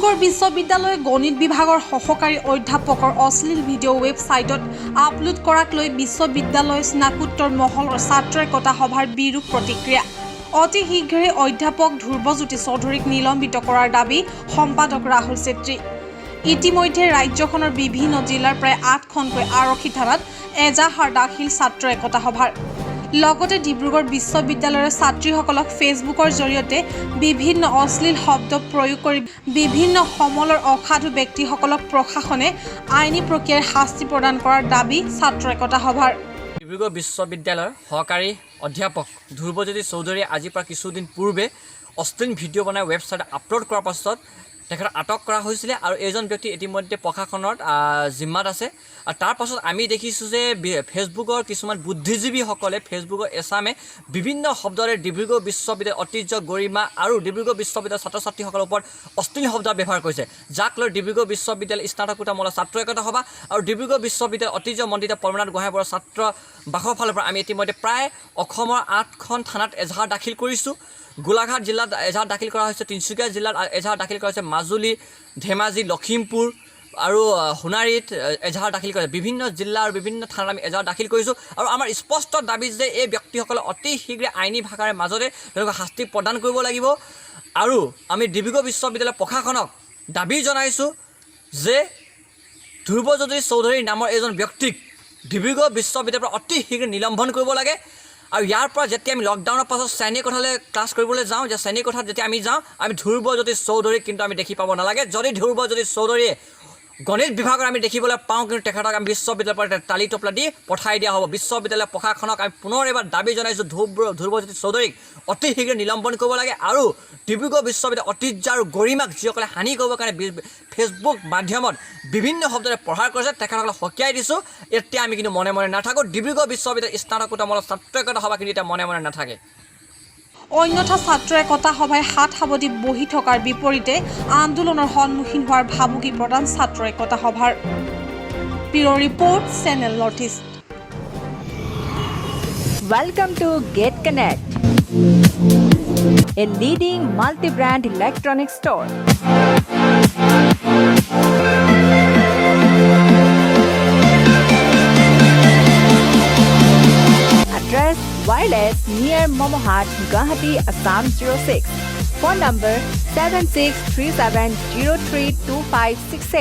ডিব্ৰুগড় বিশ্ববিদ্যালয় গণিত বিভাগৰ সহকাৰী অধ্যাপকৰ অশ্লীল ভিডিঅ' ৱেবছাইটত আপলোড কৰাক লৈ বিশ্ববিদ্যালয় স্নাতকোত্তৰ মহলৰ ছাত্ৰ একতা সভাৰ বিৰূপ প্ৰতিক্ৰিয়া। অতি শীঘ্ৰে অধ্যাপক ধ্ৰুৱজ্যোতি চৌধুৰীক নিলম্বিত কৰাৰ দাবী সম্পাদক ৰাহুল চেত্ৰী। ইতিমধ্যে ৰাজ্যখনৰ বিভিন্ন জিলাৰ প্ৰায় 8খনকৈ আৰক্ষী থানাত এজাহাৰ দাখিল ছাত্ৰ একতা সভাৰ। লগতে ডিব্ৰুগড় বিশ্ববিদ্যালয়ৰ ছাত্ৰীসকলক ফেচবুকৰ জৰিয়তে বিভিন্ন অশ্লীল শব্দ প্ৰয়োগ কৰি বিভিন্ন সমলৰ অসাধু ব্যক্তিসকলক প্ৰশাসনে আইনী প্ৰক্ৰিয়াৰ শাস্তি প্ৰদান কৰাৰ দাবী ছাত্ৰ একতা সভাৰ। ডিব্ৰুগড় বিশ্ববিদ্যালয়ৰ সহকাৰী অধ্যাপক ধ্ৰুৱজ্যোতি চৌধুৰীয়ে আজিৰ পৰা কিছুদিন পূৰ্বে অশ্লীল ভিডিঅ' বনাই ৱেবছাইট আপলোড কৰাৰ পাছত তেখেতক আটক কৰা হৈছিলে আৰু এইজন ব্যক্তি ইতিমধ্যে প্ৰশাসনত জিম্মাত আছে। আৰু তাৰ পাছত আমি দেখিছোঁ যে ফেচবুকৰ কিছুমান বুদ্ধিজীৱীসকলে ফেচবুকৰ এছামে বিভিন্ন শব্দৰে ডিব্ৰুগড় বিশ্ববিদ্যালয়ৰ ঐতিহ্য গৰিমা আৰু ডিব্ৰুগড় বিশ্ববিদ্যালয়ৰ ছাত্ৰ ছাত্ৰীসকলৰ ওপৰত অশ্লীল শব্দ ব্যৱহাৰ কৰিছে, যাক লৈ ডিব্ৰুগড় বিশ্ববিদ্যালয় স্নাতকোত্তৰমূলক ছাত্ৰ একতা সভা আৰু ডিব্ৰুগড় বিশ্ববিদ্যালয়ৰ ঐতিহ্য মণ্ডিত পৰমনাথ গোহাঁই বৰুৱা ছাত্ৰ বাসৰ ফালৰ পৰা আমি ইতিমধ্যে প্ৰায় অসমৰ 8খন থানাত এজাহাৰ দাখিল কৰিছোঁ। গোলাঘাট জিলাত এজাহাৰ দাখিল কৰা হৈছে, তিনিচুকীয়া জিলাত এজাহাৰ দাখিল কৰা হৈছে, মাজুলী, ধেমাজি, লখিমপুৰ আৰু সোণাৰীত এজাহাৰ দাখিল কৰা হৈছে। বিভিন্ন জিলা আৰু বিভিন্ন থানাত আমি এজাহাৰ দাখিল কৰিছোঁ আৰু আমাৰ স্পষ্ট দাবী যে এই ব্যক্তিসকলে অতি শীঘ্ৰে আইনী ভাষাৰে মাজতে তেওঁলোকক শাস্তি প্ৰদান কৰিব লাগিব। আৰু আমি ডিব্ৰুগড় বিশ্ববিদ্যালয় প্ৰশাসনক দাবী জনাইছোঁ যে ধ্ৰুৱজ্যোতি চৌধুৰী নামৰ এজন ব্যক্তিক ডিব্ৰুগড় বিশ্ববিদ্যালয়ৰ পৰা অতি শীঘ্ৰে নিলম্বন কৰিব লাগে। আৰু ইয়াৰ পৰা যেতিয়া আমি লকডাউনৰ পাছত শ্ৰেণীকোঠালৈ ক্লাছ কৰিবলৈ যাওঁ, যে শ্ৰেণীকোঠাত যেতিয়া আমি যাওঁ, আমি ধ্ৰুৱজ্যোতি চৌধুৰীক কিন্তু আমি দেখি পাব নালাগে। যদি ধ্ৰুৱজ্যোতি চৌধুৰীয়ে গণিত বিভাগৰ আমি দেখিবলৈ পাওঁ, কিন্তু তেখেতক আমি বিশ্ববিদ্যালয়ৰ পৰা টালি টপলা দি পঠাই দিয়া হ'ব। বিশ্ববিদ্যালয় প্ৰশাসনক আমি পুনৰ এবাৰ দাবী জনাইছোঁ ধ্ৰুৱজ্যোতি চৌধুৰীক অতি শীঘ্ৰে নিলম্বন কৰিব লাগে আৰু ডিব্ৰুগড় বিশ্ববিদ্যালয়ৰ ঐতিহ্য আৰু গৰিমাক যিসকলে হানি কৰিবৰ কাৰণে ফেচবুক মাধ্যমত বিভিন্ন শব্দৰে প্ৰহাৰ কৰিছে তেখেতসকলক সকীয়াই দিছোঁ। এতিয়া আমি কিন্তু মনে মনে নাথাকোঁ। ডিব্ৰুগড় বিশ্ববিদ্যালয় স্নাতকোত্তৰমূলক ছাত্ৰ একতা সভা কিন্তু এতিয়া মনে মনে নাথাকে। অন্যথা ছাত্ৰ একতা সভাই হাত সাৱটি বহি থকাৰ বিপৰীতে আন্দোলনৰ সন্মুখীন হোৱাৰ ভাবুকি প্ৰদান ছাত্ৰ একতা সভাৰ। Bureau' report, channel north east. Welcome to Get Connect, a leading multi-brand electronics store. Address: Wireless near Momohat, Guwahati, Assam 06. Phone number 7637032568.